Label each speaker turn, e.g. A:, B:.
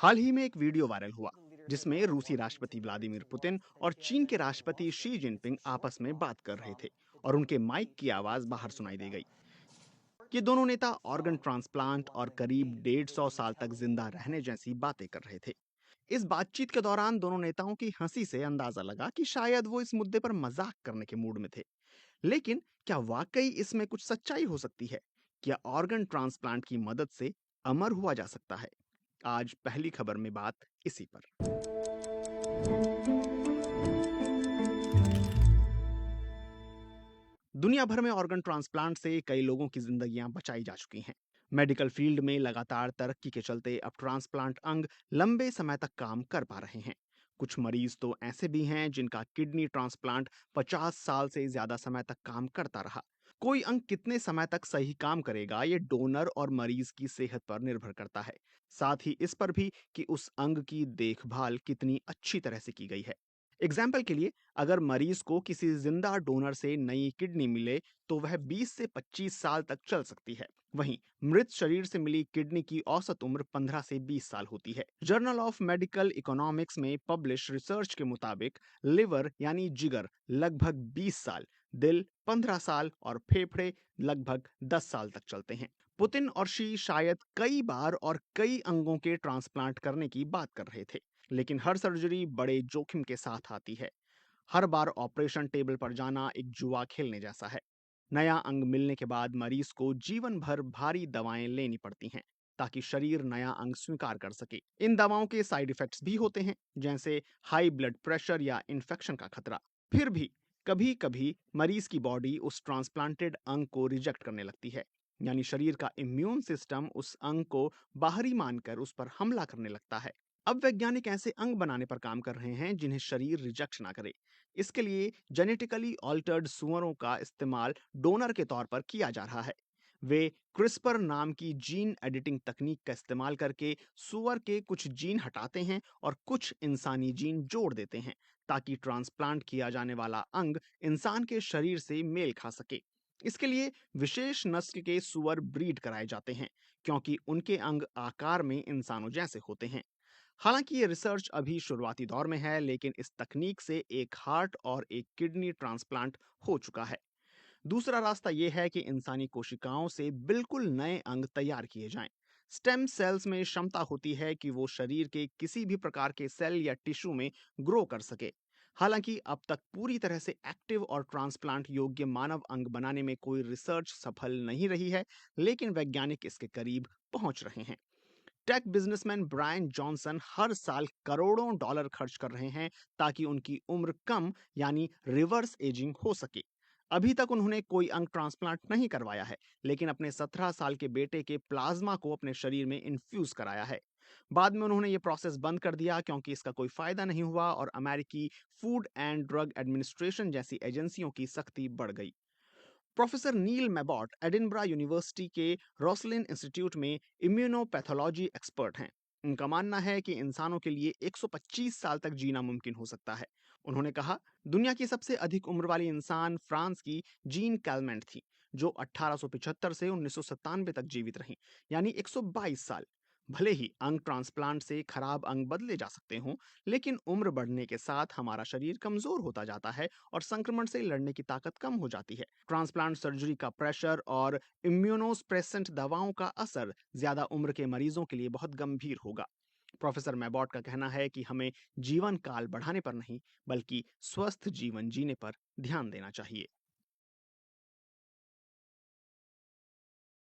A: हाल ही में एक video viral हुआ जिसमें रूसी राष्ट्रपति व्लादिमीर पुतिन और चीन के राष्ट्रपति शी जिनपिंग आपस में बात कर रहे थे और उनके माइक की आवाज बाहर सुनाई दे गई। ये दोनों नेता ऑर्गन ट्रांसप्लांट और करीब 150 साल तक जिंदा रहने जैसी बातें कर रहे थे। इस बातचीत के दौरान दोनों नेताओं की हंसी से अंदाजा लगा कि शायद वो इस मुद्दे पर मजाक करने के मूड में थे। लेकिन क्या वाकई इसमें कुछ सच्चाई हो सकती है? क्या ऑर्गन ट्रांसप्लांट की मदद से अमर हुआ जा सकता है? आज पहली खबर में बात इसी पर। दुनिया भर में ऑर्गन ट्रांसप्लांट से कई लोगों की जिंदगियां बचाई जा चुकी हैं। मेडिकल फील्ड में लगातार तरक्की के चलते अब ट्रांसप्लांट अंग लंबे समय तक काम कर पा रहे हैं। कुछ मरीज तो ऐसे भी हैं जिनका किडनी ट्रांसप्लांट 50 साल से ज्यादा समय तक काम करता रहा। कोई अंग कितने समय तक सही काम करेगा ये डोनर और मरीज की सेहत पर निर्भर करता है। साथ ही इस पर भी कि उस अंग की देखभाल कितनी अच्छी तरह से की गई है। एग्जाम्पल के लिए, अगर मरीज को किसी जिंदा डोनर से नई किडनी मिले तो वह 20 से 25 साल तक चल सकती है। वहीं मृत शरीर से मिली किडनी की औसत उम्र 15 से 20 साल होती है। जर्नल ऑफ मेडिकल इकोनॉमिक्स में पब्लिश रिसर्च के मुताबिक लिवर यानी जिगर लगभग 20 साल, दिल 15 साल और फेफड़े लगभग 10 साल तक चलते हैं। पुतिन और शी शायद कई बार और कई अंगों के ट्रांसप्लांट करने की बात कर रहे थे, लेकिन हर सर्जरी बड़े जोखिम के साथ आती है। हर बार ऑपरेशन टेबल पर जाना एक जुआ खेलने जैसा है। नया अंग मिलने के बाद मरीज को जीवन भर भारी दवाएं लेनी पड़ती हैं ताकि शरीर नया अंग स्वीकार कर सके। इन दवाओं के साइड इफेक्ट्स भी होते हैं, जैसे हाई ब्लड प्रेशर या इन्फेक्शन का खतरा। फिर भी कभी कभी मरीज की बॉडी उस ट्रांसप्लांटेड अंग को रिजेक्ट करने लगती है, यानी शरीर का इम्यून सिस्टम उस अंग को बाहरी मानकर उस पर हमला करने लगता है। अब वैज्ञानिक ऐसे अंग बनाने पर काम कर रहे हैं जिन्हें शरीर रिजेक्ट ना करे। इसके लिए जेनेटिकली ऑल्टर्ड सुअरों का इस्तेमाल डोनर के तौर पर किया जा रहा है। वे क्रिस्पर नाम की जीन एडिटिंग तकनीक का इस्तेमाल करके सुअर के कुछ जीन हटाते हैं और कुछ इंसानी जीन जोड़ देते हैं ताकि ट्रांसप्लांट किया जाने वाला अंग इंसान के शरीर से मेल खा सके। इसके लिए विशेष नस्ल के सुअर ब्रीड कराए जाते हैं, क्योंकि उनके अंग आकार में इंसानों जैसे होते हैं। हालांकि ये रिसर्च अभी शुरुआती दौर में है, लेकिन इस तकनीक से एक हार्ट और एक किडनी ट्रांसप्लांट हो चुका है। दूसरा रास्ता यह है कि इंसानी कोशिकाओं से बिल्कुल नए अंग तैयार किए जाएं। स्टेम सेल्स में क्षमता होती है कि वो शरीर के किसी भी प्रकार के सेल या टिश्यू में ग्रो कर सके। हालांकि अब तक पूरी तरह से एक्टिव और ट्रांसप्लांट योग्य मानव अंग बनाने में कोई रिसर्च सफल नहीं रही है, लेकिन वैज्ञानिक इसके करीब पहुंच रहे हैं। टेक बिजनेसमैन ब्रायन जॉनसन हर साल करोड़ों डॉलर खर्च कर रहे हैं ताकि उनकी उम्र कम यानी रिवर्स एजिंग हो सके। अभी तक उन्होंने कोई अंग ट्रांसप्लांट नहीं करवाया है, लेकिन अपने 17 साल के बेटे के प्लाज्मा को अपने शरीर में इन्फ्यूज कराया है। बाद में उन्होंने ये प्रोसेस बंद कर दिया क्योंकि इसका कोई फायदा नहीं हुआ और अमेरिकी फूड एंड ड्रग एडमिनिस्ट्रेशन जैसी एजेंसियों की सख्ती बढ़ गई। प्रोफेसर नील मैबॉट एडिनब्रा यूनिवर्सिटी के रोसलिन इंस्टीट्यूट में इम्यूनोपैथोलॉजी एक्सपर्ट हैं। उनका मानना है कि इंसानों के लिए 125 साल तक जीना मुमकिन हो सकता है। उन्होंने कहा, दुनिया की सबसे अधिक उम्र वाली इंसान फ्रांस की जीन कैलमेंट थी, जो 1875 से 1997 तक जीवित रहीं, यानी 122 साल। भले ही अंग ट्रांसप्लांट से खराब अंग बदले जा सकते हों, लेकिन उम्र बढ़ने के साथ हमारा शरीर कमजोर होता जाता है और संक्रमण से लड़ने की ताकत कम हो जाती है। ट्रांसप्लांट सर्जरी का प्रेशर और इम्यूनोस्प्रेसेंट दवाओं का असर ज्यादा उम्र के मरीजों के लिए बहुत गंभीर होगा। प्रोफेसर मैबॉट का कहना है कि हमें जीवन काल बढ़ाने पर नहीं, बल्कि स्वस्थ जीवन जीने पर ध्यान देना चाहिए।